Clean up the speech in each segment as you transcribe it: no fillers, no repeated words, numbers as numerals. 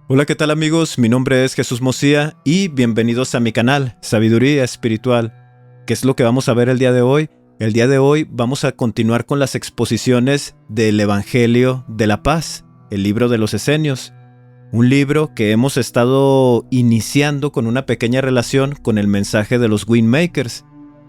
Hola, ¿qué tal amigos? Mi nombre es Jesús Mosía y bienvenidos a mi canal Sabiduría Espiritual. ¿Qué es lo que vamos a ver el día de hoy? El día de hoy vamos a continuar con las exposiciones del Evangelio de la Paz, el libro de los Esenios. Un libro que hemos estado iniciando con una pequeña relación con el mensaje de los Windmakers.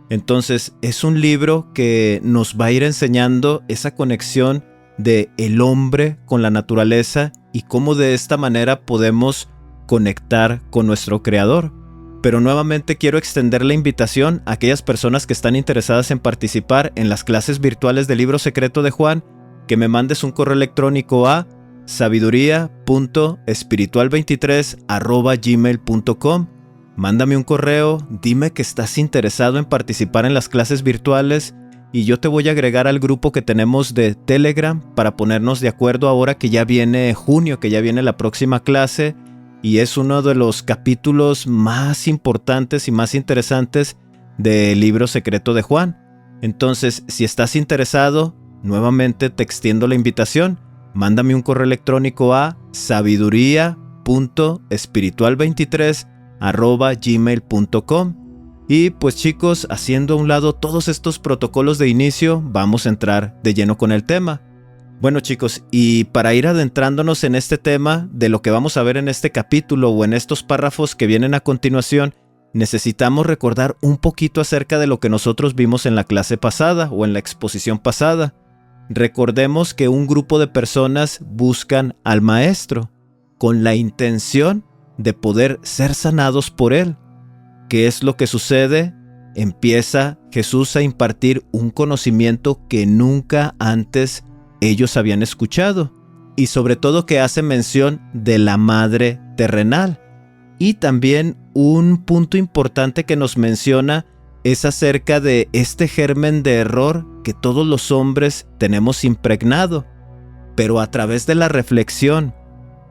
Entonces, es un libro que nos va a ir enseñando esa conexión de el hombre con la naturaleza y cómo de esta manera podemos conectar con nuestro Creador. Pero nuevamente quiero extender la invitación a aquellas personas que están interesadas en participar en las clases virtuales del libro secreto de Juan, que me mandes un correo electrónico a sabiduría.espiritual23@gmail.com. Mándame un correo, dime que estás interesado en participar en las clases virtuales y yo te voy a agregar al grupo que tenemos de Telegram para ponernos de acuerdo ahora que ya viene junio, que ya viene la próxima clase y es uno de los capítulos más importantes y más interesantes del libro secreto de Juan. Entonces, si estás interesado, nuevamente te extiendo la invitación. Mándame un correo electrónico a sabiduría.espiritual23@gmail.com. Y pues chicos, haciendo a un lado todos estos protocolos de inicio, vamos a entrar de lleno con el tema. Bueno chicos, y para ir adentrándonos en este tema de lo que vamos a ver en este capítulo o en estos párrafos que vienen a continuación, necesitamos recordar un poquito acerca de lo que nosotros vimos en la clase pasada o en la exposición pasada. Recordemos que un grupo de personas buscan al maestro con la intención de poder ser sanados por él. ¿Qué es lo que sucede? Empieza Jesús a impartir un conocimiento que nunca antes ellos habían escuchado, y sobre todo que hace mención de la madre terrenal. Y también un punto importante que nos menciona es acerca de este germen de error que todos los hombres tenemos impregnado, pero a través de la reflexión,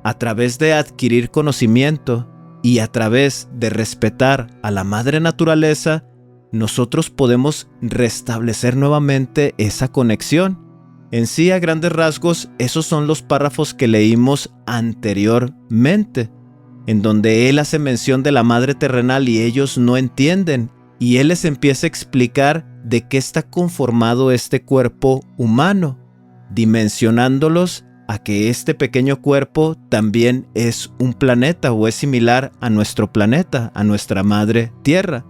a través de adquirir conocimiento, y a través de respetar a la madre naturaleza, nosotros podemos restablecer nuevamente esa conexión. En sí, a grandes rasgos, esos son los párrafos que leímos anteriormente, en donde él hace mención de la madre terrenal y ellos no entienden, y él les empieza a explicar de qué está conformado este cuerpo humano, dimensionándolos a que este pequeño cuerpo también es un planeta o es similar a nuestro planeta, a nuestra madre Tierra.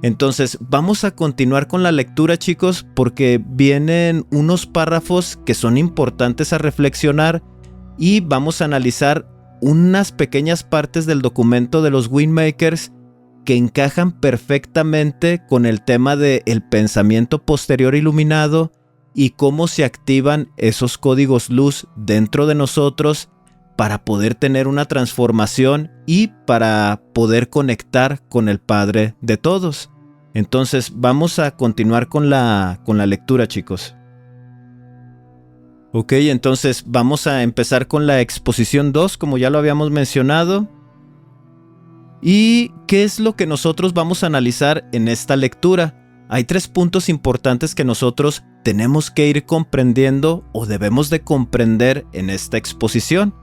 Entonces vamos a continuar con la lectura chicos, porque vienen unos párrafos que son importantes a reflexionar y vamos a analizar unas pequeñas partes del documento de los Windmakers que encajan perfectamente con el tema del pensamiento posterior iluminado y cómo se activan esos códigos luz dentro de nosotros para poder tener una transformación y para poder conectar con el Padre de todos. Entonces vamos a continuar con la lectura chicos. Ok, entonces vamos a empezar con la exposición 2 como ya lo habíamos mencionado. ¿Y qué es lo que nosotros vamos a analizar en esta lectura? Hay 3 puntos importantes que nosotros tenemos que ir comprendiendo o debemos de comprender en esta exposición.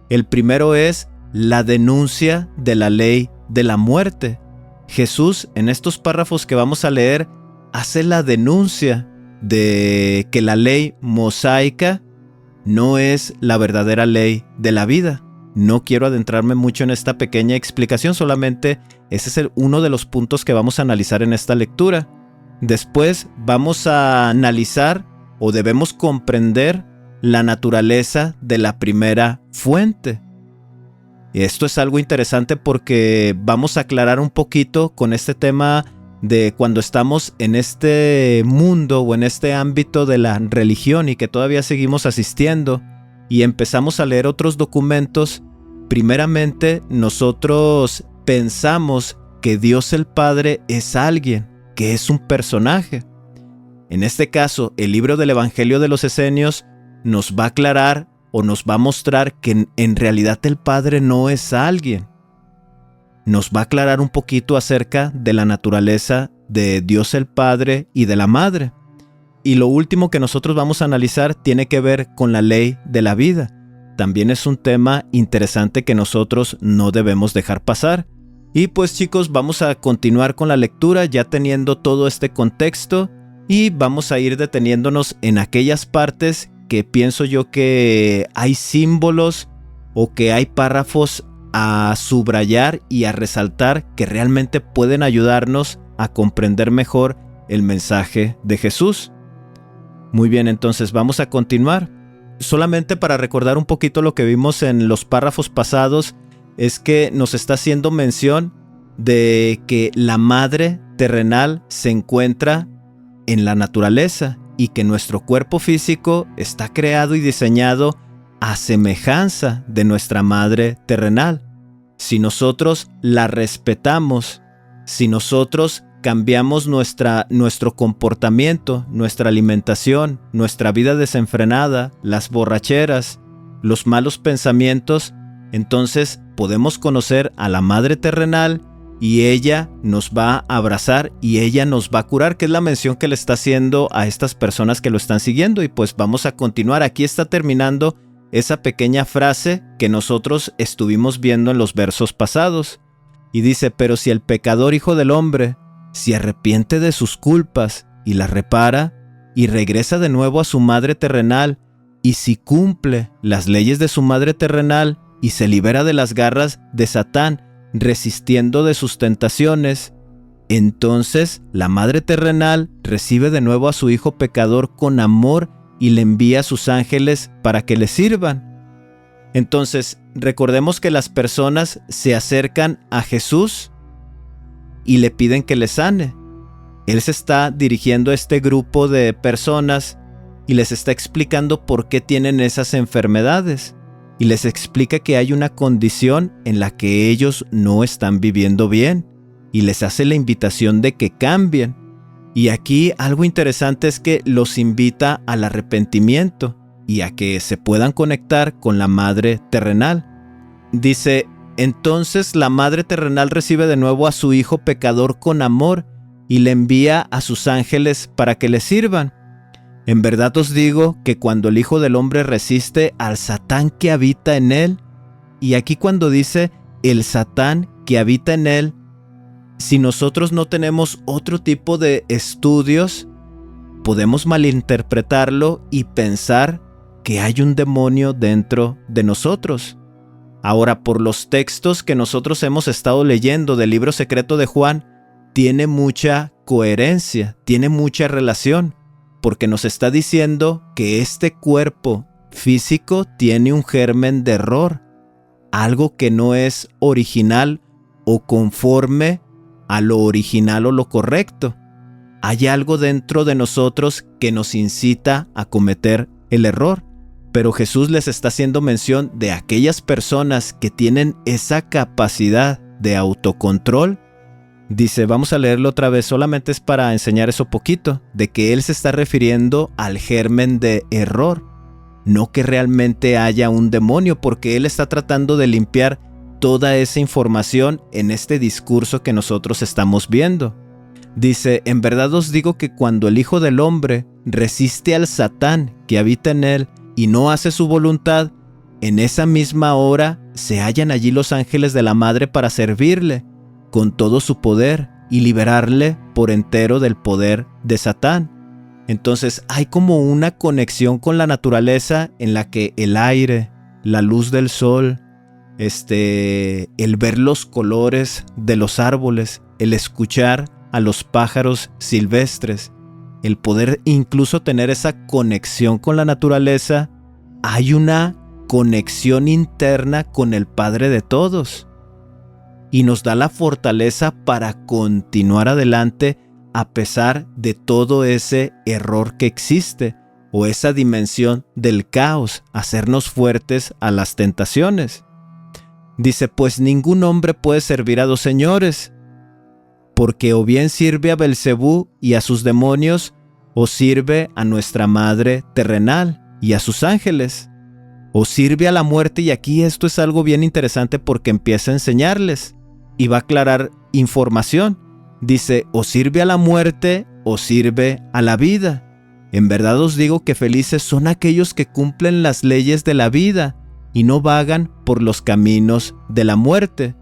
El primero es la denuncia de la ley de la muerte. Jesús, en estos párrafos que vamos a leer, hace la denuncia de que la ley mosaica no es la verdadera ley de la vida. No quiero adentrarme mucho en esta pequeña explicación, solamente ese es uno de los puntos que vamos a analizar en esta lectura. Después vamos a analizar o debemos comprender la naturaleza de la primera fuente. Esto es algo interesante porque vamos a aclarar un poquito con este tema de cuando estamos en este mundo o en este ámbito de la religión y que todavía seguimos asistiendo y empezamos a leer otros documentos. Primeramente, nosotros pensamos que Dios el Padre es alguien, que es un personaje. En este caso, el libro del Evangelio de los Esenios nos va a aclarar o nos va a mostrar que en realidad el Padre no es alguien. Nos va a aclarar un poquito acerca de la naturaleza de Dios el Padre y de la Madre. Y lo último que nosotros vamos a analizar tiene que ver con la ley de la vida. también es un tema interesante que nosotros no debemos dejar pasar. Y pues chicos, vamos a continuar con la lectura ya teniendo todo este contexto y vamos a ir deteniéndonos en aquellas partes que pienso yo que hay símbolos o que hay párrafos a subrayar y a resaltar que realmente pueden ayudarnos a comprender mejor el mensaje de Jesús. Muy bien, entonces vamos a continuar. Solamente para recordar un poquito lo que vimos en los párrafos pasados, es que nos está haciendo mención de que la madre terrenal se encuentra en la naturaleza y que nuestro cuerpo físico está creado y diseñado a semejanza de nuestra madre terrenal. Si nosotros la respetamos, si nosotros cambiamos nuestro comportamiento, nuestra alimentación, nuestra vida desenfrenada, las borracheras, los malos pensamientos, entonces podemos conocer a la madre terrenal y ella nos va a abrazar y ella nos va a curar, que es la mención que le está haciendo a estas personas que lo están siguiendo. Y pues vamos a continuar. Aquí está terminando esa pequeña frase que nosotros estuvimos viendo en los versos pasados. Y dice: pero si el pecador hijo del hombre se arrepiente de sus culpas y las repara y regresa de nuevo a su madre terrenal, y si cumple las leyes de su madre terrenal y se libera de las garras de Satán, resistiendo de sus tentaciones, entonces la madre terrenal recibe de nuevo a su hijo pecador con amor y le envía a sus ángeles para que le sirvan. Entonces, recordemos que las personas se acercan a Jesús y le piden que les sane. Él se está dirigiendo a este grupo de personas y les está explicando por qué tienen esas enfermedades. Y les explica que hay una condición en la que ellos no están viviendo bien. Y les hace la invitación de que cambien. Y aquí algo interesante es que los invita al arrepentimiento y a que se puedan conectar con la madre terrenal. Dice: entonces la madre terrenal recibe de nuevo a su hijo pecador con amor y le envía a sus ángeles para que le sirvan. En verdad os digo que cuando el Hijo del Hombre resiste al Satán que habita en él, y aquí cuando dice el Satán que habita en él, si nosotros no tenemos otro tipo de estudios, podemos malinterpretarlo y pensar que hay un demonio dentro de nosotros. Ahora, por los textos que nosotros hemos estado leyendo del libro secreto de Juan, tiene mucha coherencia, tiene mucha relación, porque nos está diciendo que este cuerpo físico tiene un germen de error, algo que no es original o conforme a lo original o lo correcto. Hay algo dentro de nosotros que nos incita a cometer el error. Pero Jesús les está haciendo mención de aquellas personas que tienen esa capacidad de autocontrol. Dice, vamos a leerlo otra vez, solamente es para enseñar eso poquito, de que Él se está refiriendo al germen de error, no que realmente haya un demonio, porque Él está tratando de limpiar toda esa información en este discurso que nosotros estamos viendo. Dice, en verdad os digo que cuando el Hijo del Hombre resiste al Satán que habita en Él y no hace su voluntad, en esa misma hora se hallan allí los ángeles de la Madre para servirle con todo su poder y liberarle por entero del poder de Satán. Entonces hay como una conexión con la naturaleza en la que el aire, la luz del sol, el ver los colores de los árboles, el escuchar a los pájaros silvestres, el poder incluso tener esa conexión con la naturaleza, hay una conexión interna con el Padre de todos. Y nos da la fortaleza para continuar adelante a pesar de todo ese error que existe o esa dimensión del caos, hacernos fuertes a las tentaciones. Dice, pues ningún hombre puede servir a dos señores, porque o bien sirve a Belcebú y a sus demonios, o sirve a nuestra madre terrenal y a sus ángeles, o sirve a la muerte. Y aquí esto es algo bien interesante porque empieza a enseñarles y va a aclarar información. Dice, o sirve a la muerte o sirve a la vida. En verdad os digo que felices son aquellos que cumplen las leyes de la vida y no vagan por los caminos de la muerte.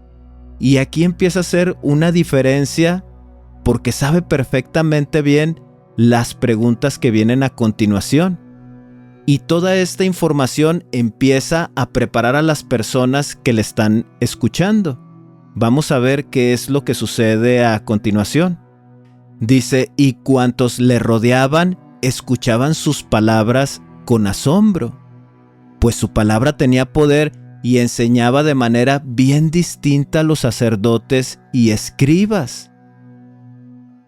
Y aquí empieza a ser una diferencia porque sabe perfectamente bien las preguntas que vienen a continuación. Y toda esta información empieza a preparar a las personas que le están escuchando. Vamos a ver qué es lo que sucede a continuación. Dice, y cuantos le rodeaban escuchaban sus palabras con asombro, pues su palabra tenía poder y enseñaba de manera bien distinta a los sacerdotes y escribas.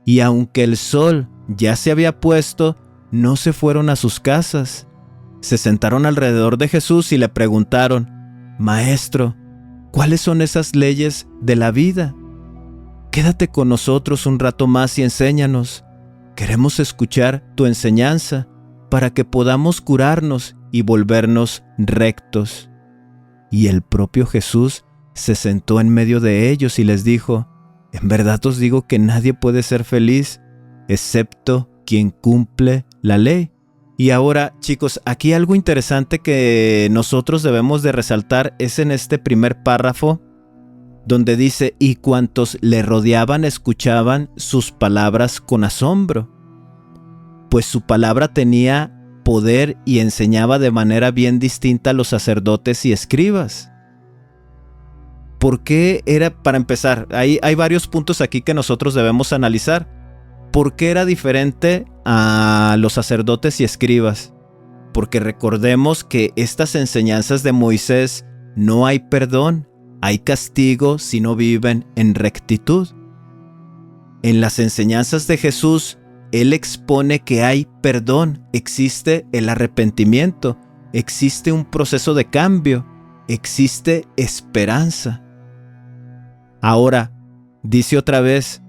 Y aunque el sol ya se había puesto, no se fueron a sus casas. Se sentaron alrededor de Jesús y le preguntaron, Maestro, ¿cuáles son esas leyes de la vida? Quédate con nosotros un rato más y enséñanos. Queremos escuchar tu enseñanza para que podamos curarnos y volvernos rectos. Y el propio Jesús se sentó en medio de ellos y les dijo, en verdad os digo que nadie puede ser feliz excepto quien cumple la ley. Y ahora, chicos, aquí algo interesante que nosotros debemos de resaltar es en este primer párrafo, donde dice, y cuantos le rodeaban escuchaban sus palabras con asombro, pues su palabra tenía poder y enseñaba de manera bien distinta a los sacerdotes y escribas. ¿Por qué era, para empezar, hay varios puntos aquí que nosotros debemos analizar? ¿Por qué era diferente a los sacerdotes y escribas? Porque recordemos que estas enseñanzas de Moisés no hay perdón, hay castigo si no viven en rectitud. En las enseñanzas de Jesús, Él expone que hay perdón, existe el arrepentimiento, existe un proceso de cambio, existe esperanza. Ahora, dice otra vez,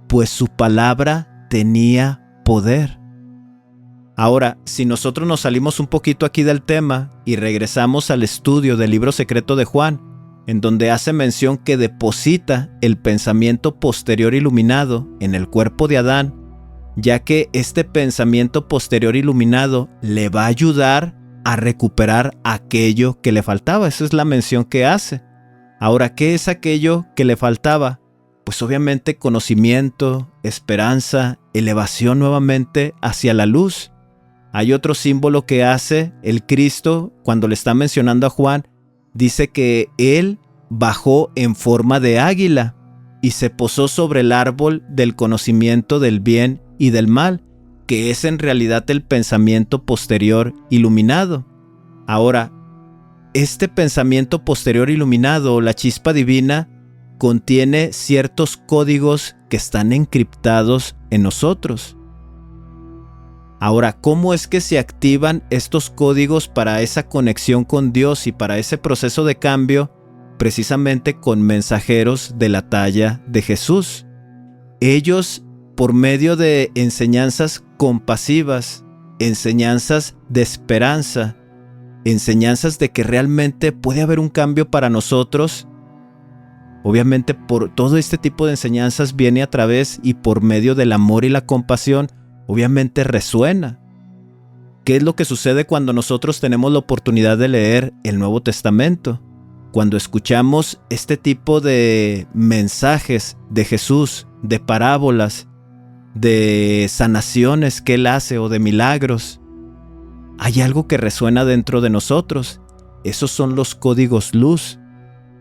pues su palabra tenía poder. Ahora, si nosotros nos salimos un poquito aquí del tema y regresamos al estudio del libro secreto de Juan, en donde hace mención que deposita el pensamiento posterior iluminado en el cuerpo de Adán, ya que este pensamiento posterior iluminado le va a ayudar a recuperar aquello que le faltaba. Esa es la mención que hace. Ahora, ¿qué es aquello que le faltaba? Pues obviamente conocimiento, esperanza, elevación nuevamente hacia la luz. Hay otro símbolo que hace el Cristo cuando le está mencionando a Juan. Dice que Él bajó en forma de águila y se posó sobre el árbol del conocimiento del bien y del mal, que es en realidad el pensamiento posterior iluminado. Ahora, este pensamiento posterior iluminado, la chispa divina, contiene ciertos códigos que están encriptados en nosotros. Ahora, ¿cómo es que se activan estos códigos para esa conexión con Dios y para ese proceso de cambio? Precisamente con mensajeros de la talla de Jesús. Ellos, por medio de enseñanzas compasivas, enseñanzas de esperanza, enseñanzas de que realmente puede haber un cambio para nosotros. Obviamente por todo este tipo de enseñanzas viene a través y por medio del amor y la compasión, obviamente resuena. ¿Qué es lo que sucede cuando nosotros tenemos la oportunidad de leer el Nuevo Testamento? Cuando escuchamos este tipo de mensajes de Jesús, de parábolas, de sanaciones que Él hace o de milagros, hay algo que resuena dentro de nosotros. Esos son los códigos luz,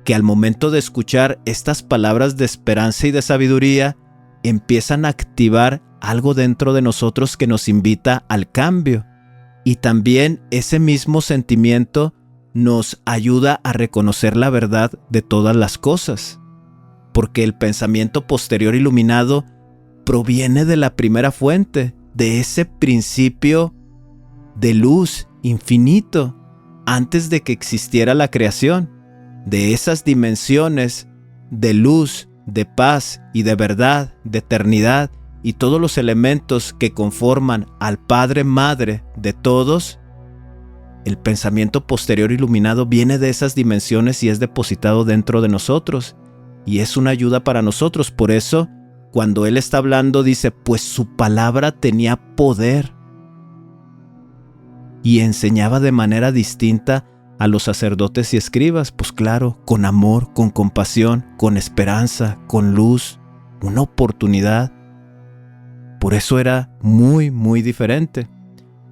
que al momento de escuchar estas palabras de esperanza y de sabiduría, empiezan a activar algo dentro de nosotros que nos invita al cambio. Y también ese mismo sentimiento nos ayuda a reconocer la verdad de todas las cosas. Porque el pensamiento posterior iluminado proviene de la primera fuente, de ese principio de luz infinito, antes de que existiera la creación, de esas dimensiones de luz, de paz y de verdad, de eternidad, y todos los elementos que conforman al Padre Madre de todos. El pensamiento posterior iluminado viene de esas dimensiones y es depositado dentro de nosotros, y es una ayuda para nosotros. Por eso, cuando Él está hablando, dice, pues su palabra tenía poder y enseñaba de manera distinta a los sacerdotes y escribas? Pues claro, con amor, con compasión, con esperanza, con luz, una oportunidad. Por eso era muy, muy diferente.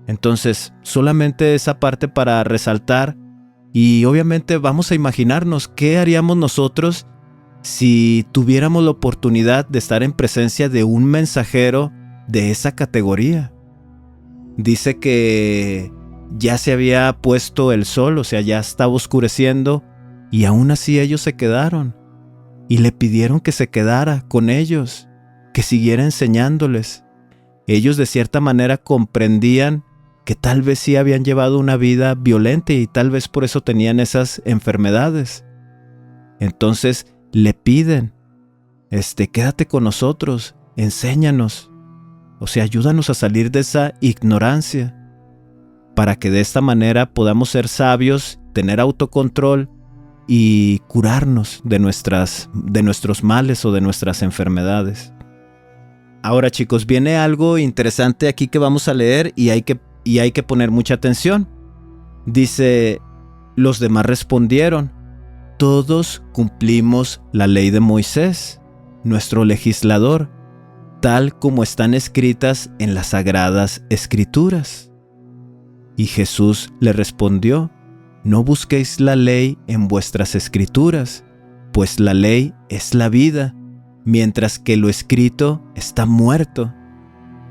Entonces, solamente esa parte para resaltar, y obviamente vamos a imaginarnos qué haríamos nosotros si tuviéramos la oportunidad de estar en presencia de un mensajero de esa categoría. Dice que ya se había puesto el sol, o sea, ya estaba oscureciendo, y aún así ellos se quedaron y le pidieron que se quedara con ellos, que siguiera enseñándoles. Ellos de cierta manera comprendían que tal vez sí habían llevado una vida violenta y tal vez por eso tenían esas enfermedades. Entonces le piden, quédate con nosotros, enséñanos, o sea, ayúdanos a salir de esa ignorancia, para que de esta manera podamos ser sabios, tener autocontrol y curarnos de nuestros males o de nuestras enfermedades. Ahora, chicos, viene algo interesante aquí que vamos a leer y hay que poner mucha atención. Dice, los demás respondieron, todos cumplimos la ley de Moisés, nuestro legislador, tal como están escritas en las sagradas escrituras. Y Jesús le respondió, no busquéis la ley en vuestras escrituras, pues la ley es la vida, mientras que lo escrito está muerto.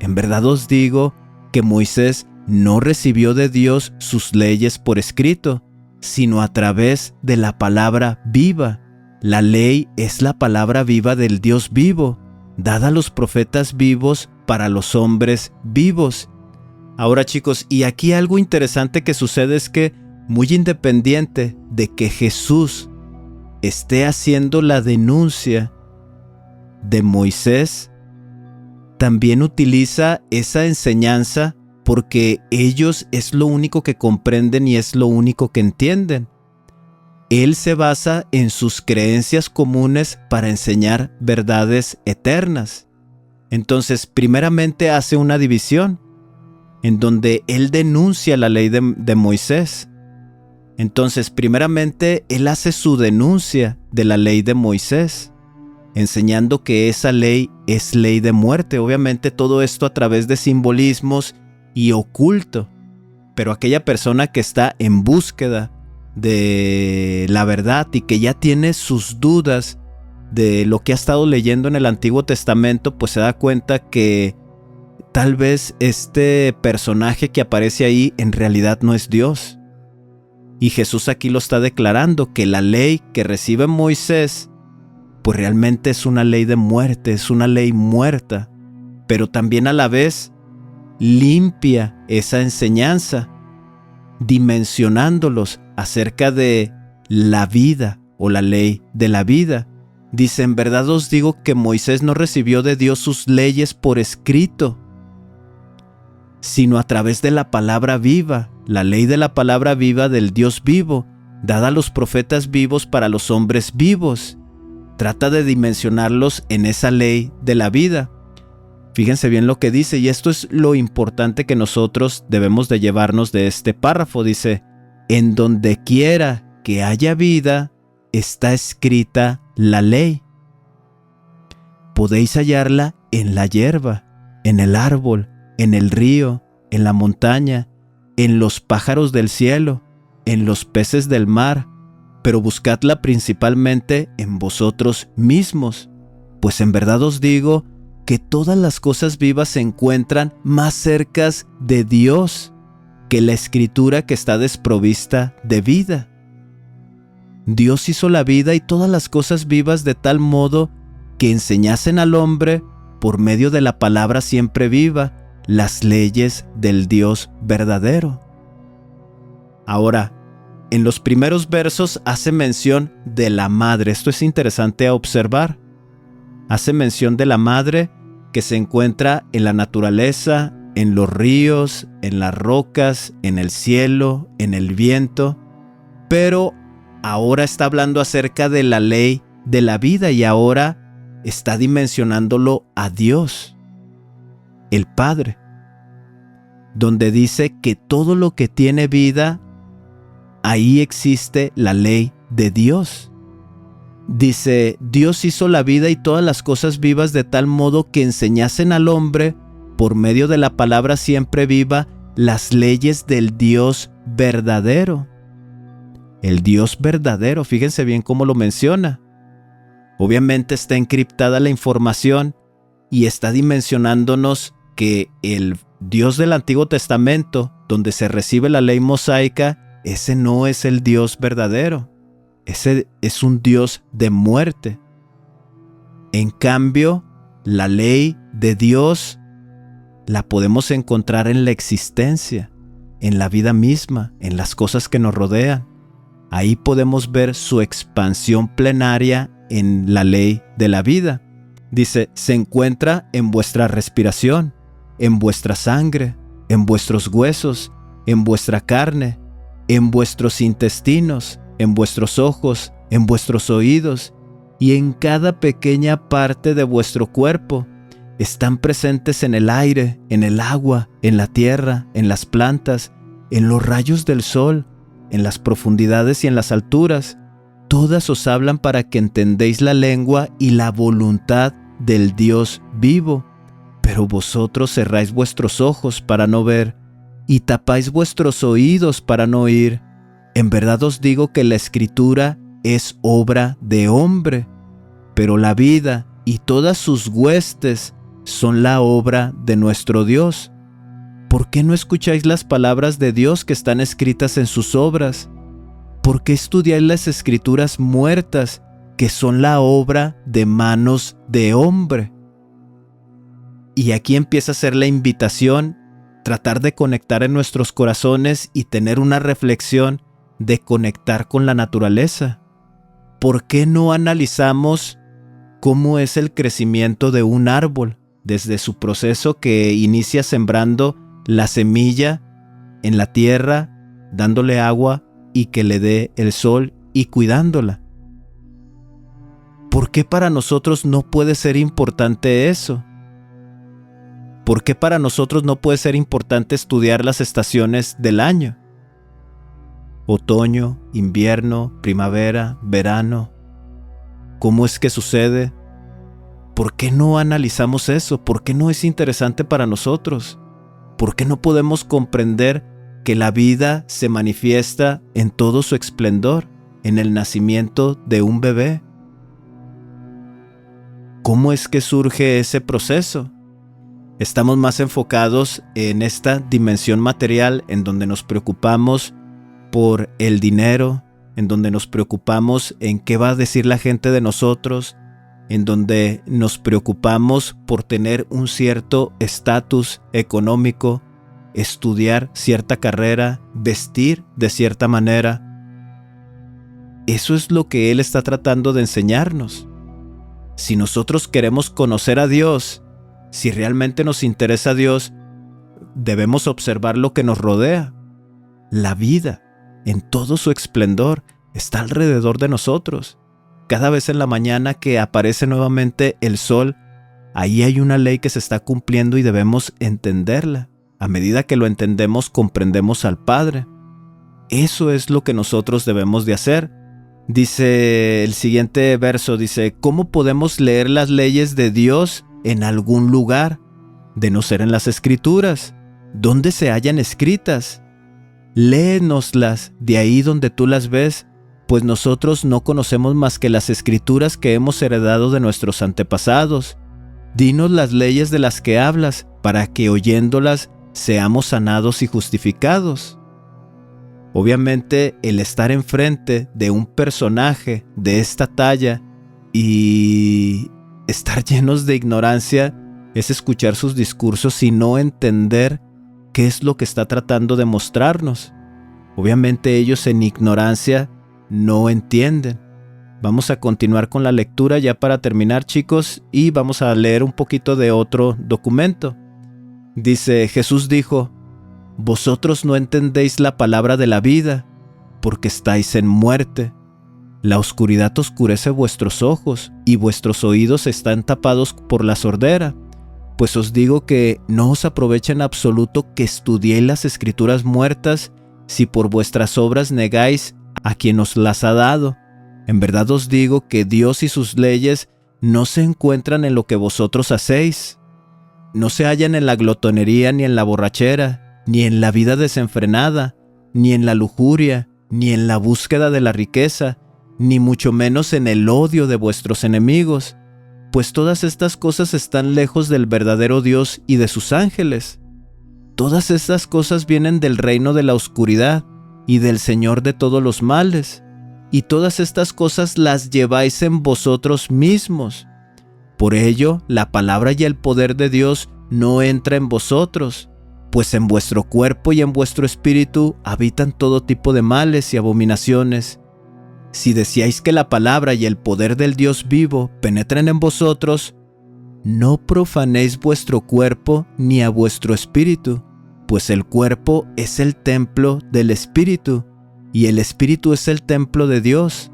En verdad os digo que Moisés no recibió de Dios sus leyes por escrito, sino a través de la palabra viva. La ley es la palabra viva del Dios vivo, dada a los profetas vivos para los hombres vivos. Ahora, chicos, y aquí algo interesante que sucede es que, muy independiente de que Jesús esté haciendo la denuncia de Moisés, también utiliza esa enseñanza porque ellos es lo único que comprenden y es lo único que entienden. Él se basa en sus creencias comunes para enseñar verdades eternas. Entonces, primeramente hace una división en donde él denuncia la ley de Moisés. Entonces, primeramente, él hace su denuncia de la ley de Moisés, enseñando que esa ley es ley de muerte. Obviamente todo esto a través de simbolismos y oculto. Pero aquella persona que está en búsqueda de la verdad y que ya tiene sus dudas de lo que ha estado leyendo en el Antiguo Testamento, pues se da cuenta que tal vez este personaje que aparece ahí en realidad no es Dios. Y Jesús aquí lo está declarando, que la ley que recibe Moisés pues realmente es una ley de muerte, es una ley muerta, pero también a la vez limpia esa enseñanza, dimensionándolos acerca de la vida o la ley de la vida. Dice, en verdad os digo que Moisés no recibió de Dios sus leyes por escrito, sino a través de la palabra viva, la ley de la palabra viva del Dios vivo, dada a los profetas vivos para los hombres vivos. Trata de dimensionarlos en esa ley de la vida. Fíjense bien lo que dice, y esto es lo importante que nosotros debemos de llevarnos de este párrafo. Dice, en donde quiera que haya vida, está escrita la ley. Podéis hallarla en la hierba, en el árbol, en el río, en la montaña, en los pájaros del cielo, en los peces del mar, pero buscadla principalmente en vosotros mismos, pues en verdad os digo que todas las cosas vivas se encuentran más cerca de Dios que la escritura que está desprovista de vida. Dios hizo la vida y todas las cosas vivas de tal modo que enseñasen al hombre, por medio de la palabra siempre viva, las leyes del Dios verdadero. Ahora, en los primeros versos hace mención de la madre. Esto es interesante a observar. Hace mención de la madre que se encuentra en la naturaleza, en los ríos, en las rocas, en el cielo, en el viento, pero ahora está hablando acerca de la ley de la vida y ahora está dimensionándolo a Dios, el Padre, donde dice que todo lo que tiene vida ahí existe la ley de Dios. Dice, Dios hizo la vida y todas las cosas vivas de tal modo que enseñasen al hombre, por medio de la palabra siempre viva, las leyes del Dios verdadero. El Dios verdadero, fíjense bien cómo lo menciona. Obviamente está encriptada la información y está dimensionándonos que el Dios del Antiguo Testamento, donde se recibe la ley mosaica, ese no es el Dios verdadero. Ese es un Dios de muerte. En cambio, la ley de Dios la podemos encontrar en la existencia, en la vida misma, en las cosas que nos rodean. Ahí podemos ver su expansión plenaria en la ley de la vida. Dice, se encuentra en vuestra respiración, en vuestra sangre, en vuestros huesos, en vuestra carne, en vuestros intestinos, en vuestros ojos, en vuestros oídos y en cada pequeña parte de vuestro cuerpo. Están presentes en el aire, en el agua, en la tierra, en las plantas, en los rayos del sol, en las profundidades y en las alturas. Todas os hablan para que entendéis la lengua y la voluntad del Dios vivo. Pero vosotros cerráis vuestros ojos para no ver y tapáis vuestros oídos para no oír. En verdad os digo que la Escritura es obra de hombre, pero la vida y todas sus huestes son la obra de nuestro Dios. ¿Por qué no escucháis las palabras de Dios que están escritas en sus obras? ¿Por qué estudiáis las Escrituras muertas que son la obra de manos de hombre? Y aquí empieza a ser la invitación, tratar de conectar en nuestros corazones y tener una reflexión de conectar con la naturaleza. ¿Por qué no analizamos cómo es el crecimiento de un árbol desde su proceso que inicia sembrando la semilla en la tierra, dándole agua y que le dé el sol y cuidándola? ¿Por qué para nosotros no puede ser importante eso? ¿Por qué para nosotros no puede ser importante estudiar las estaciones del año? Otoño, invierno, primavera, verano. ¿Cómo es que sucede? ¿Por qué no analizamos eso? ¿Por qué no es interesante para nosotros? ¿Por qué no podemos comprender que la vida se manifiesta en todo su esplendor, en el nacimiento de un bebé? ¿Cómo es que surge ese proceso? Estamos más enfocados en esta dimensión material en donde nos preocupamos por el dinero, en donde nos preocupamos en qué va a decir la gente de nosotros, en donde nos preocupamos por tener un cierto estatus económico, estudiar cierta carrera, vestir de cierta manera. Eso es lo que Él está tratando de enseñarnos. Si nosotros queremos conocer a Dios, si realmente nos interesa a Dios, debemos observar lo que nos rodea. La vida, en todo su esplendor, está alrededor de nosotros. Cada vez en la mañana que aparece nuevamente el sol, ahí hay una ley que se está cumpliendo y debemos entenderla. A medida que lo entendemos, comprendemos al Padre. Eso es lo que nosotros debemos de hacer. Dice el siguiente verso, dice, ¿cómo podemos leer las leyes de Dios en algún lugar, de no ser en las Escrituras, donde se hallan escritas? Léenoslas de ahí donde tú las ves, pues nosotros no conocemos más que las Escrituras que hemos heredado de nuestros antepasados. Dinos las leyes de las que hablas, para que oyéndolas seamos sanados y justificados. Obviamente, el estar enfrente de un personaje de esta talla y estar llenos de ignorancia es escuchar sus discursos y no entender qué es lo que está tratando de mostrarnos. Obviamente ellos en ignorancia no entienden. Vamos a continuar con la lectura ya para terminar, chicos, y vamos a leer un poquito de otro documento. Dice, Jesús dijo, vosotros no entendéis la palabra de la vida, porque estáis en muerte. La oscuridad oscurece vuestros ojos, y vuestros oídos están tapados por la sordera. Pues os digo que no os aprovecha en absoluto que estudiéis las Escrituras muertas, si por vuestras obras negáis a quien os las ha dado. En verdad os digo que Dios y sus leyes no se encuentran en lo que vosotros hacéis. No se hallan en la glotonería, ni en la borrachera, ni en la vida desenfrenada, ni en la lujuria, ni en la búsqueda de la riqueza, ni mucho menos en el odio de vuestros enemigos, pues todas estas cosas están lejos del verdadero Dios y de sus ángeles. Todas estas cosas vienen del reino de la oscuridad y del Señor de todos los males, y todas estas cosas las lleváis en vosotros mismos. Por ello, la palabra y el poder de Dios no entra en vosotros, pues en vuestro cuerpo y en vuestro espíritu habitan todo tipo de males y abominaciones. Si decíais que la palabra y el poder del Dios vivo penetren en vosotros, no profanéis vuestro cuerpo ni a vuestro espíritu, pues el cuerpo es el templo del espíritu, y el espíritu es el templo de Dios.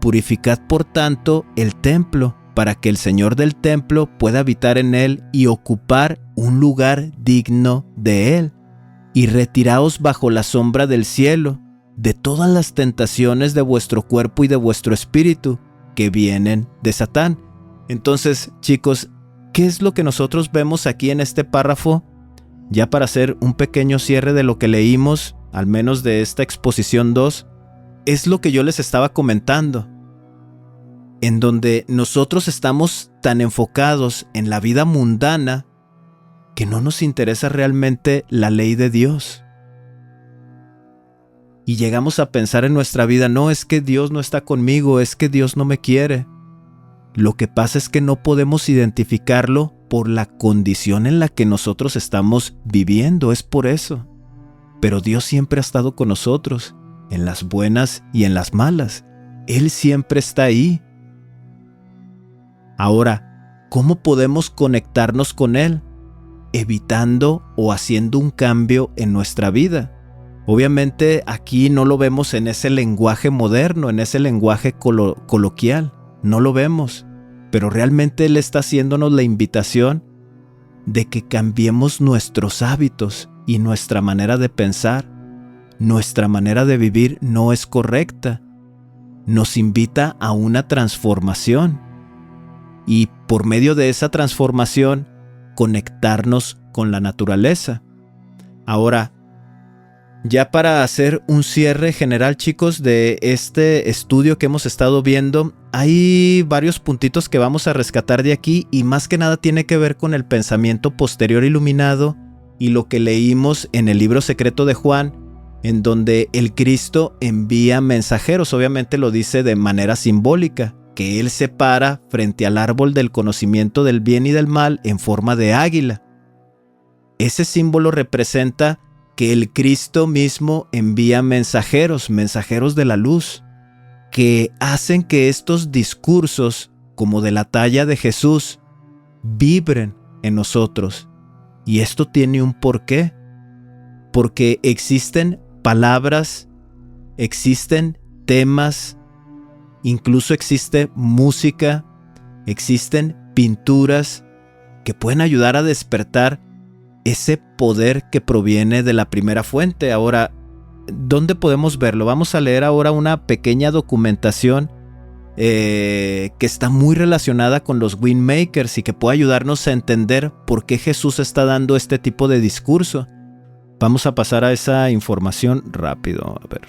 Purificad por tanto el templo, para que el Señor del templo pueda habitar en él y ocupar un lugar digno de él. Y retiraos bajo la sombra del cielo, de todas las tentaciones de vuestro cuerpo y de vuestro espíritu, que vienen de Satán. Entonces, chicos, ¿qué es lo que nosotros vemos aquí en este párrafo? Ya para hacer un pequeño cierre de lo que leímos, al menos de esta exposición 2, es lo que yo les estaba comentando, en donde nosotros estamos tan enfocados en la vida mundana que no nos interesa realmente la ley de Dios. Y llegamos a pensar en nuestra vida, no, es que Dios no está conmigo, es que Dios no me quiere. Lo que pasa es que no podemos identificarlo por la condición en la que nosotros estamos viviendo, es por eso. Pero Dios siempre ha estado con nosotros, en las buenas y en las malas. Él siempre está ahí. Ahora, ¿cómo podemos conectarnos con Él? Evitando o haciendo un cambio en nuestra vida. Obviamente aquí no lo vemos en ese lenguaje moderno, en ese lenguaje coloquial. No lo vemos. Pero realmente Él está haciéndonos la invitación de que cambiemos nuestros hábitos y nuestra manera de pensar. Nuestra manera de vivir no es correcta. Nos invita a una transformación. Y por medio de esa transformación, conectarnos con la naturaleza. Ahora, ya para hacer un cierre general, chicos, de este estudio que hemos estado viendo, hay varios puntitos que vamos a rescatar de aquí y más que nada tiene que ver con el pensamiento posterior iluminado y lo que leímos en el libro secreto de Juan, en donde el Cristo envía mensajeros, obviamente lo dice de manera simbólica, que Él se para frente al árbol del conocimiento del bien y del mal en forma de águila. Ese símbolo representa que el Cristo mismo envía mensajeros de la luz, que hacen que estos discursos, como de la talla de Jesús, vibren en nosotros. Y esto tiene un porqué, porque existen palabras, existen temas, incluso existe música, existen pinturas que pueden ayudar a despertar ese poder que proviene de la primera fuente. Ahora, ¿dónde podemos verlo? Vamos a leer ahora una pequeña documentación que está muy relacionada con los Windmakers y que puede ayudarnos a entender por qué Jesús está dando este tipo de discurso. Vamos a pasar a esa información rápido, a ver.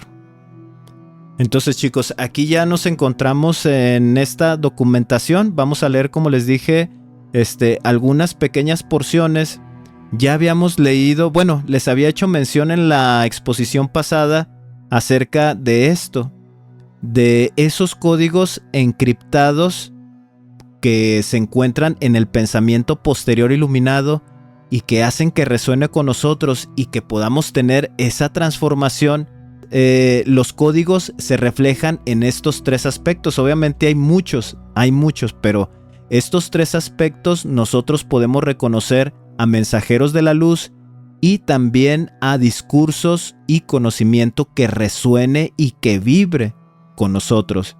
Entonces, chicos, aquí ya nos encontramos en esta documentación. Vamos a leer, como les dije, algunas pequeñas porciones. Ya habíamos leído, bueno, les había hecho mención en la exposición pasada acerca de esto, de esos códigos encriptados que se encuentran en el pensamiento posterior iluminado y que hacen que resuene con nosotros y que podamos tener esa transformación. Los códigos se reflejan en estos tres aspectos. Obviamente hay muchos, pero estos tres aspectos nosotros podemos reconocer a mensajeros de la luz y también a discursos y conocimiento que resuene y que vibre con nosotros.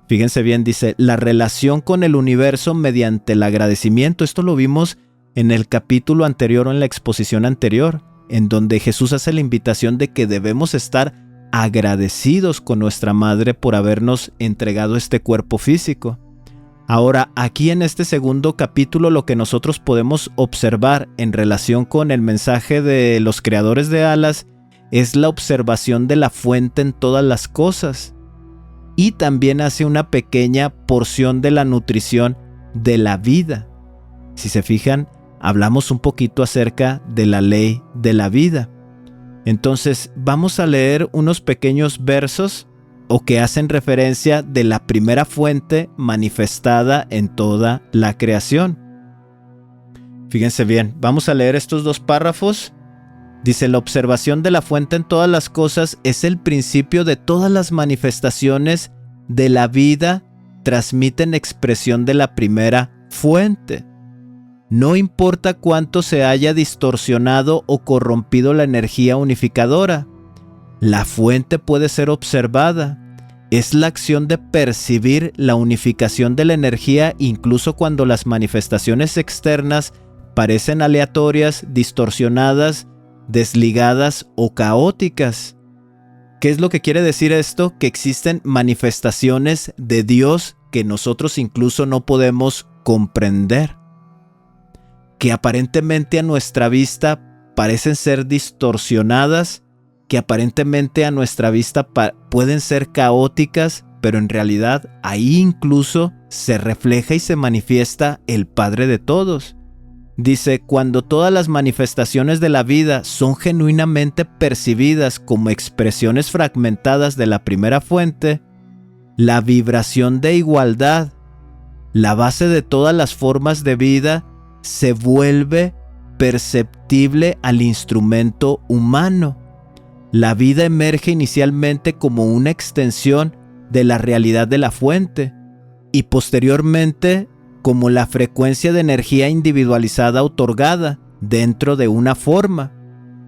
Fíjense bien, dice, la relación con el universo mediante el agradecimiento. Esto lo vimos en el capítulo anterior o en la exposición anterior. en donde Jesús hace la invitación de que debemos estar agradecidos con nuestra madre por habernos entregado este cuerpo físico. Ahora, aquí en este segundo capítulo, lo que nosotros podemos observar en relación con el mensaje de los creadores de alas es la observación de la fuente en todas las cosas. Y también hace una pequeña porción de la nutrición de la vida. Si se fijan, hablamos un poquito acerca de la ley de la vida. Entonces, vamos a leer unos pequeños versos o que hacen referencia de la primera fuente manifestada en toda la creación. Fíjense bien, vamos a leer estos dos párrafos. Dice: la observación de la fuente en todas las cosas es el principio de todas las manifestaciones de la vida, transmiten expresión de la primera fuente. No importa cuánto se haya distorsionado o corrompido la energía unificadora, la fuente puede ser observada. Es la acción de percibir la unificación de la energía incluso cuando las manifestaciones externas parecen aleatorias, distorsionadas, desligadas o caóticas. ¿Qué es lo que quiere decir esto? Que existen manifestaciones de Dios que nosotros incluso no podemos comprender, que aparentemente a nuestra vista parecen ser distorsionadas, que aparentemente a nuestra vista pueden ser caóticas, pero en realidad ahí incluso se refleja y se manifiesta el Padre de todos. Dice: cuando todas las manifestaciones de la vida son genuinamente percibidas como expresiones fragmentadas de la primera fuente, la vibración de igualdad, la base de todas las formas de vida, se vuelve perceptible al instrumento humano. La vida emerge inicialmente como una extensión de la realidad de la fuente y posteriormente como la frecuencia de energía individualizada otorgada dentro de una forma.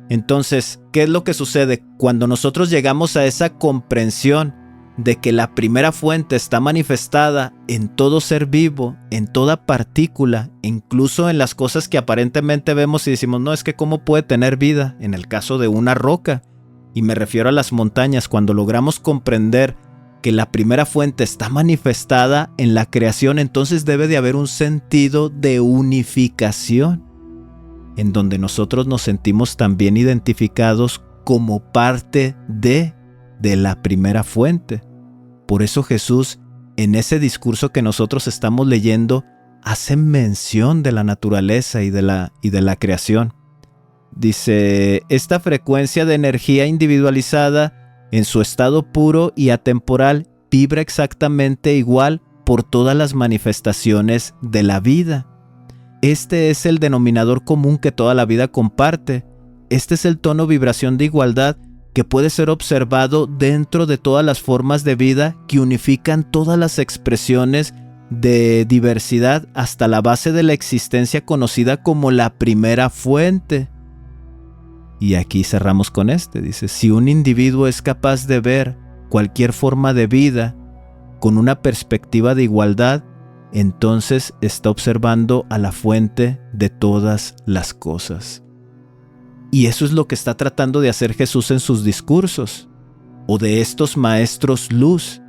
Entonces, ¿qué es lo que sucede? Cuando nosotros llegamos a esa comprensión de que la primera fuente está manifestada en todo ser vivo, en toda partícula, incluso en las cosas que aparentemente vemos y decimos: no, es que ¿cómo puede tener vida? En el caso de una roca, y me refiero a las montañas, cuando logramos comprender que la primera fuente está manifestada en la creación, entonces debe de haber un sentido de unificación, en donde nosotros nos sentimos también identificados como parte de la primera fuente. Por eso Jesús, en ese discurso que nosotros estamos leyendo, hace mención de la naturaleza y de la creación. Dice: esta frecuencia de energía individualizada en su estado puro y atemporal vibra exactamente igual por todas las manifestaciones de la vida. Este es el denominador común que toda la vida comparte. Este es el tono vibración de igualdad que puede ser observado dentro de todas las formas de vida que unifican todas las expresiones de diversidad hasta la base de la existencia conocida como la primera fuente. Y aquí cerramos con dice: si un individuo es capaz de ver cualquier forma de vida con una perspectiva de igualdad, entonces está observando a la fuente de todas las cosas. Y eso es lo que está tratando de hacer Jesús en sus discursos, o de estos maestros luz,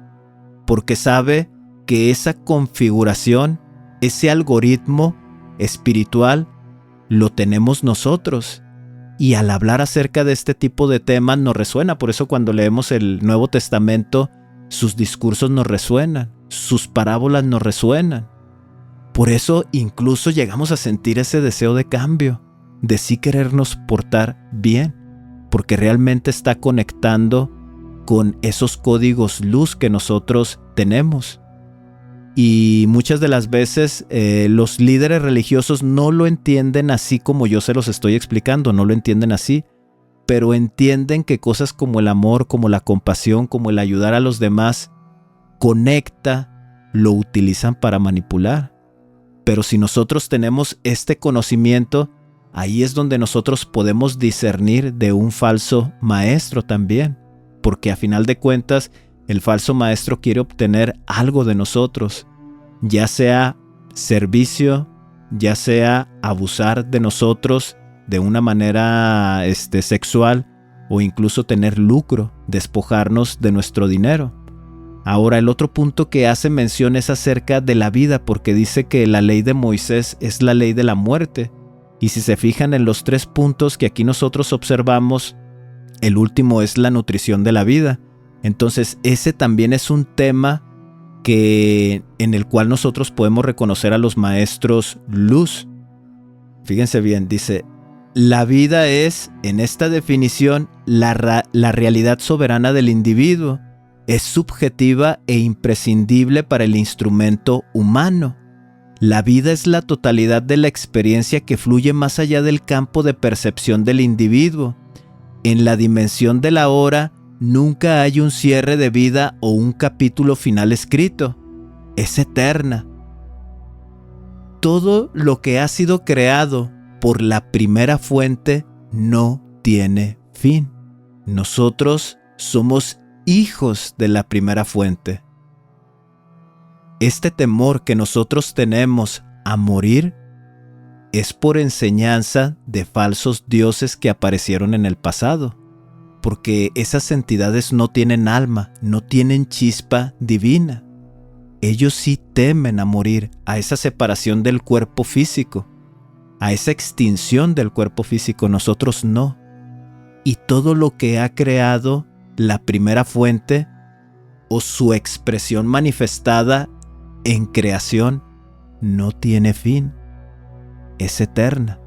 porque sabe que esa configuración, ese algoritmo espiritual, lo tenemos nosotros. Y al hablar acerca de este tipo de temas nos resuena. Por eso cuando leemos el Nuevo Testamento, sus discursos nos resuenan, sus parábolas nos resuenan. Por eso incluso llegamos a sentir ese deseo de cambio, de sí querernos portar bien, porque realmente está conectando con esos códigos luz que nosotros tenemos. Y muchas de las veces los líderes religiosos no lo entienden así como yo se los estoy explicando, no lo entienden así, pero entienden que cosas como el amor, como la compasión, como el ayudar a los demás, conecta, lo utilizan para manipular. Pero si nosotros tenemos este conocimiento, ahí es donde nosotros podemos discernir de un falso maestro también, porque a final de cuentas el falso maestro quiere obtener algo de nosotros, ya sea servicio, ya sea abusar de nosotros, de una manera sexual o incluso tener lucro, despojarnos de nuestro dinero. Ahora, el otro punto que hace mención es acerca de la vida, porque dice que la ley de Moisés es la ley de la muerte. Y si se fijan en los 3 puntos que aquí nosotros observamos, el último es la nutrición de la vida. Entonces, ese también es un tema en el cual nosotros podemos reconocer a los maestros luz. Fíjense bien, dice, la vida es, en esta definición, la realidad soberana del individuo. Es subjetiva e imprescindible para el instrumento humano. La vida es la totalidad de la experiencia que fluye más allá del campo de percepción del individuo. En la dimensión de la hora, nunca hay un cierre de vida o un capítulo final escrito. Es eterna. Todo lo que ha sido creado por la primera fuente no tiene fin. Nosotros somos hijos de la primera fuente. Este temor que nosotros tenemos a morir es por enseñanza de falsos dioses que aparecieron en el pasado, porque esas entidades no tienen alma, no tienen chispa divina. Ellos sí temen a morir, a esa separación del cuerpo físico, a esa extinción del cuerpo físico. Nosotros no. Y todo lo que ha creado la primera fuente o su expresión manifestada en creación no tiene fin, es eterna.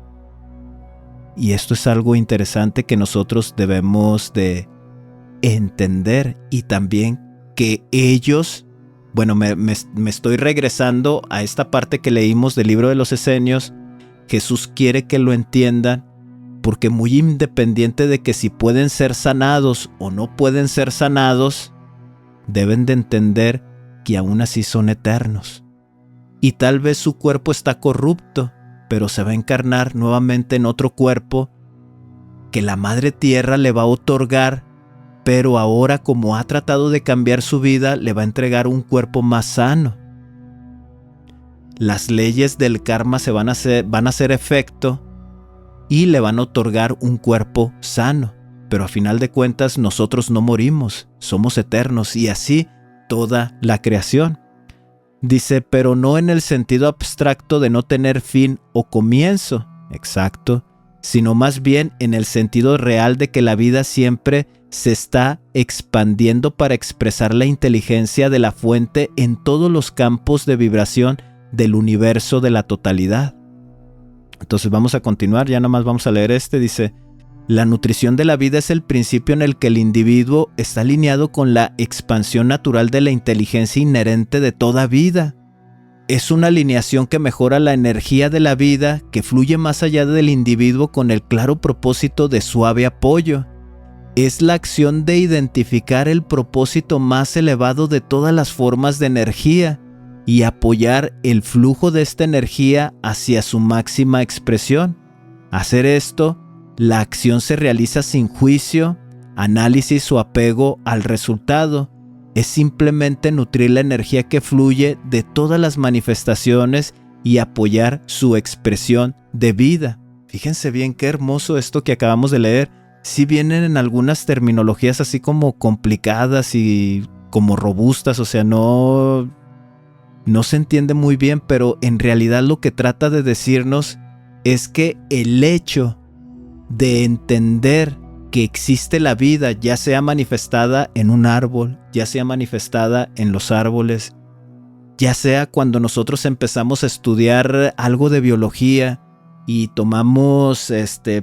Y esto es algo interesante que nosotros debemos de entender, y también que ellos, bueno, me estoy regresando a esta parte que leímos del libro de los Esenios. Jesús quiere que lo entiendan, porque muy independiente de que si pueden ser sanados o no pueden ser sanados, deben de entender que aún así son eternos. Y tal vez su cuerpo está corrupto, pero se va a encarnar nuevamente en otro cuerpo que la Madre Tierra le va a otorgar, pero ahora, como ha tratado de cambiar su vida, le va a entregar un cuerpo más sano. Las leyes del karma van a hacer efecto y le van a otorgar un cuerpo sano. Pero a final de cuentas nosotros no morimos, somos eternos, y así toda la creación. Dice, pero no en el sentido abstracto de no tener fin o comienzo, exacto, sino más bien en el sentido real de que la vida siempre se está expandiendo para expresar la inteligencia de la fuente en todos los campos de vibración del universo de la totalidad. Entonces vamos a continuar, ya nomás vamos a leer dice, la nutrición de la vida es el principio en el que el individuo está alineado con la expansión natural de la inteligencia inherente de toda vida. Es una alineación que mejora la energía de la vida, que fluye más allá del individuo con el claro propósito de suave apoyo. Es la acción de identificar el propósito más elevado de todas las formas de energía y apoyar el flujo de esta energía hacia su máxima expresión. Hacer esto, la acción se realiza sin juicio, análisis o apego al resultado. Es simplemente nutrir la energía que fluye de todas las manifestaciones y apoyar su expresión de vida. Fíjense bien qué hermoso esto que acabamos de leer. Sí vienen en algunas terminologías así como complicadas y como robustas, o sea, no se entiende muy bien, pero en realidad lo que trata de decirnos es que el hecho de entender que existe la vida, ya sea manifestada en un árbol, ya sea manifestada en los árboles, ya sea cuando nosotros empezamos a estudiar algo de biología y tomamos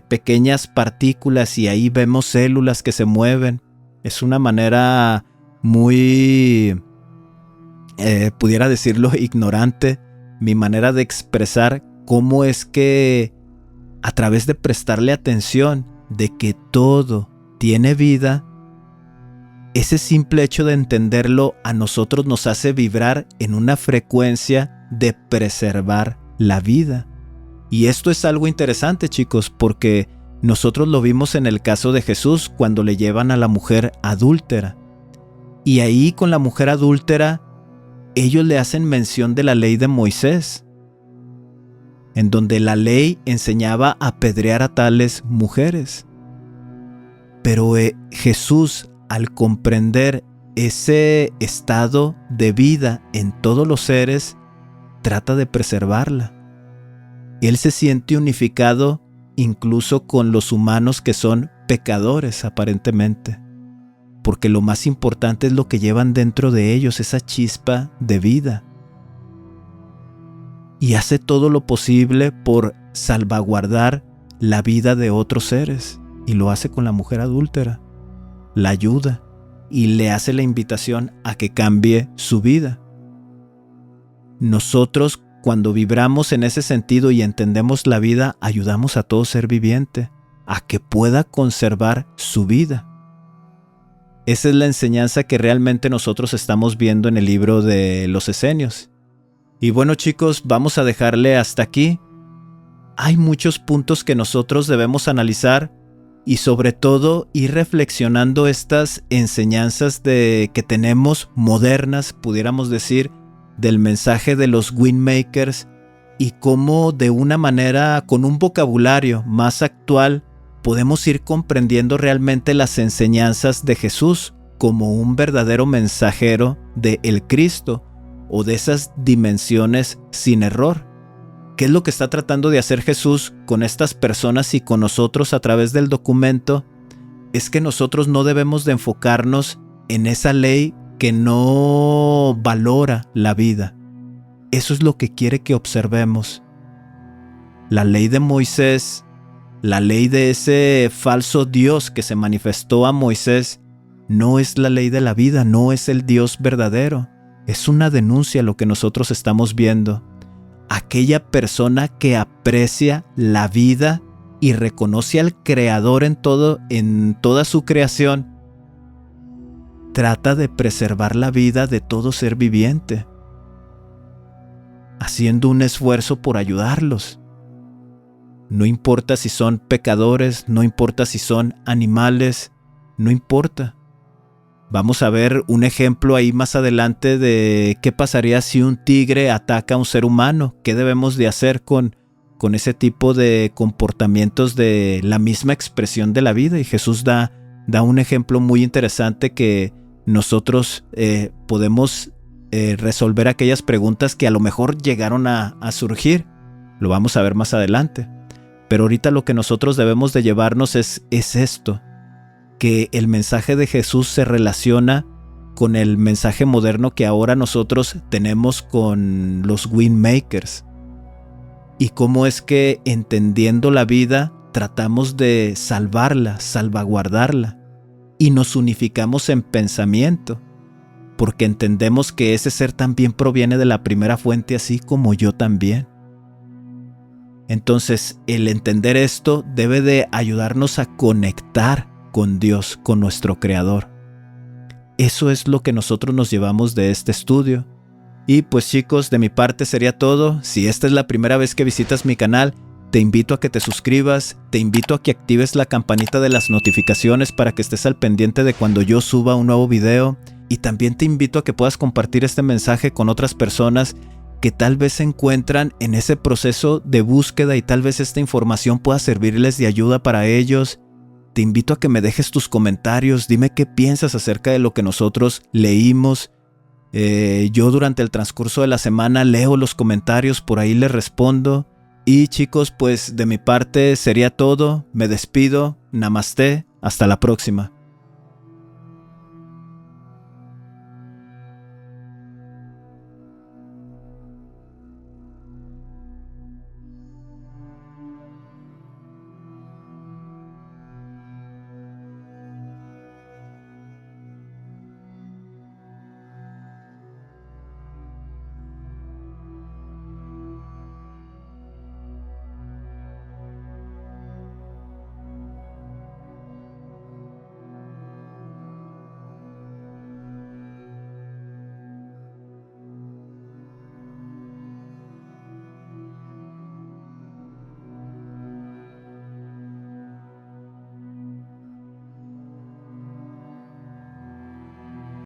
pequeñas partículas y ahí vemos células que se mueven. Es una manera muy, pudiera decirlo, ignorante, mi manera de expresar cómo es que a través de prestarle atención de que todo tiene vida, ese simple hecho de entenderlo a nosotros nos hace vibrar en una frecuencia de preservar la vida. Y esto es algo interesante, chicos, porque nosotros lo vimos en el caso de Jesús cuando le llevan a la mujer adúltera. Y ahí con la mujer adúltera, ellos le hacen mención de la ley de Moisés. en donde la ley enseñaba a apedrear a tales mujeres. Pero Jesús, al comprender ese estado de vida en todos los seres, trata de preservarla. Él se siente unificado incluso con los humanos que son pecadores aparentemente, porque lo más importante es lo que llevan dentro de ellos, esa chispa de vida. Y hace todo lo posible por salvaguardar la vida de otros seres, y lo hace con la mujer adúltera. La ayuda y le hace la invitación a que cambie su vida. Nosotros, cuando vibramos en ese sentido y entendemos la vida, ayudamos a todo ser viviente a que pueda conservar su vida. Esa es la enseñanza que realmente nosotros estamos viendo en el libro de los Esenios. Y bueno, chicos, vamos a dejarle hasta aquí. Hay muchos puntos que nosotros debemos analizar y sobre todo ir reflexionando estas enseñanzas que tenemos modernas, pudiéramos decir, del mensaje de los Windmakers, y cómo de una manera, con un vocabulario más actual, podemos ir comprendiendo realmente las enseñanzas de Jesús como un verdadero mensajero de el Cristo o de esas dimensiones sin error. ¿Qué es lo que está tratando de hacer Jesús con estas personas y con nosotros a través del documento? Es que nosotros no debemos de enfocarnos en esa ley que no valora la vida. Eso es lo que quiere que observemos. La ley de Moisés, la ley de ese falso Dios que se manifestó a Moisés, no es la ley de la vida, no es el Dios verdadero. Es una denuncia lo que nosotros estamos viendo. Aquella persona que aprecia la vida y reconoce al Creador en toda su creación, trata de preservar la vida de todo ser viviente, haciendo un esfuerzo por ayudarlos. No importa si son pecadores, no importa si son animales, no importa. Vamos a ver un ejemplo ahí más adelante de qué pasaría si un tigre ataca a un ser humano. ¿Qué debemos de hacer con ese tipo de comportamientos de la misma expresión de la vida? Y Jesús da un ejemplo muy interesante que nosotros podemos resolver aquellas preguntas que a lo mejor llegaron a surgir. Lo vamos a ver más adelante. Pero ahorita lo que nosotros debemos de llevarnos es esto, que el mensaje de Jesús se relaciona con el mensaje moderno que ahora nosotros tenemos con los Windmakers. Y cómo es que entendiendo la vida tratamos de salvarla, salvaguardarla, y nos unificamos en pensamiento, porque entendemos que ese ser también proviene de la primera fuente, así como yo también. Entonces, el entender esto debe de ayudarnos a conectar con Dios, con nuestro Creador. Eso es lo que nosotros nos llevamos de este estudio. Y pues chicos, de mi parte sería todo. Si esta es la primera vez que visitas mi canal, te invito a que te suscribas, te invito a que actives la campanita de las notificaciones para que estés al pendiente de cuando yo suba un nuevo video. Y también te invito a que puedas compartir este mensaje con otras personas que tal vez se encuentran en ese proceso de búsqueda y tal vez esta información pueda servirles de ayuda para ellos. Te invito a que me dejes tus comentarios, dime qué piensas acerca de lo que nosotros leímos. Yo durante el transcurso de la semana leo los comentarios, por ahí les respondo. Y chicos, pues de mi parte sería todo. Me despido. Namaste. Hasta la próxima.